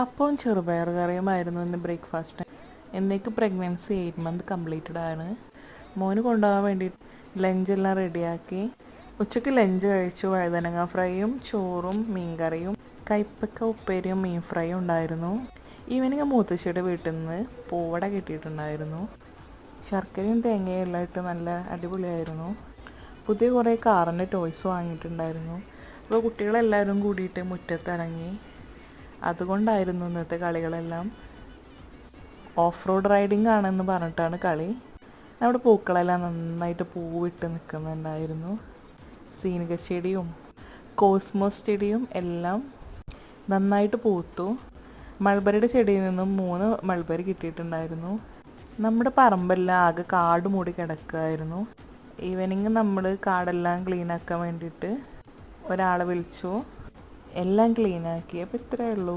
അപ്പം ചെറുപയർ കറിയുമായിരുന്നു ഇന്ന് ബ്രേക്ക്ഫാസ്റ്റ്. എന്നേക്ക് പ്രഗ്നൻസി 8 മന്ത് കംപ്ലീറ്റഡ് ആണ്. മോന് കൊണ്ടുപോകാൻ വേണ്ടി ലഞ്ചെല്ലാം റെഡിയാക്കി. ഉച്ചയ്ക്ക് ലഞ്ച് കഴിച്ചു. വഴുതനങ്ങ ഫ്രൈയും ചോറും മീൻകറിയും കൈപ്പക്ക ഉപ്പേരിയും മീൻ ഫ്രൈയും ഉണ്ടായിരുന്നു. ഈവനിങ് മൂത്തശ്ശിയുടെ വീട്ടിൽ നിന്ന് പൂവട കിട്ടിയിട്ടുണ്ടായിരുന്നു. ശർക്കരയും തേങ്ങയും എല്ലാം ഇട്ട് നല്ല അടിപൊളിയായിരുന്നു. പുതിയ കുറേ കാറിൻ്റെ ടോയ്സ് വാങ്ങിയിട്ടുണ്ടായിരുന്നു. അപ്പോൾ കുട്ടികളെല്ലാവരും കൂടിയിട്ട് മുറ്റത്തിറങ്ങി. അതുകൊണ്ടായിരുന്നു ഇന്നത്തെ കളികളെല്ലാം. ഓഫ് റോഡ് റൈഡിങ് ആണെന്ന് പറഞ്ഞിട്ടാണ് കളി. നമ്മുടെ പൂക്കളെല്ലാം നന്നായിട്ട് പൂവിട്ട് നിൽക്കുന്നുണ്ടായിരുന്നു. സീനിക ചെടിയും കോസ്മോസ് ചെടിയും എല്ലാം നന്നായിട്ട് പൂത്തു. മൾബറിയുടെ ചെടിയിൽ നിന്നും 3 മൾബറി കിട്ടിയിട്ടുണ്ടായിരുന്നു. നമ്മുടെ പറമ്പെല്ലാം ആകെ കാട് മൂടി കിടക്കുമായിരുന്നു. ഈവനിങ് നമ്മൾ കാടെല്ലാം ക്ലീനാക്കാൻ വേണ്ടിയിട്ട് ഒരാളെ വിളിച്ചു. എല്ലാം ക്ലീനാക്കി. അപ്പോൾ ഇത്രയേ ഉള്ളൂ.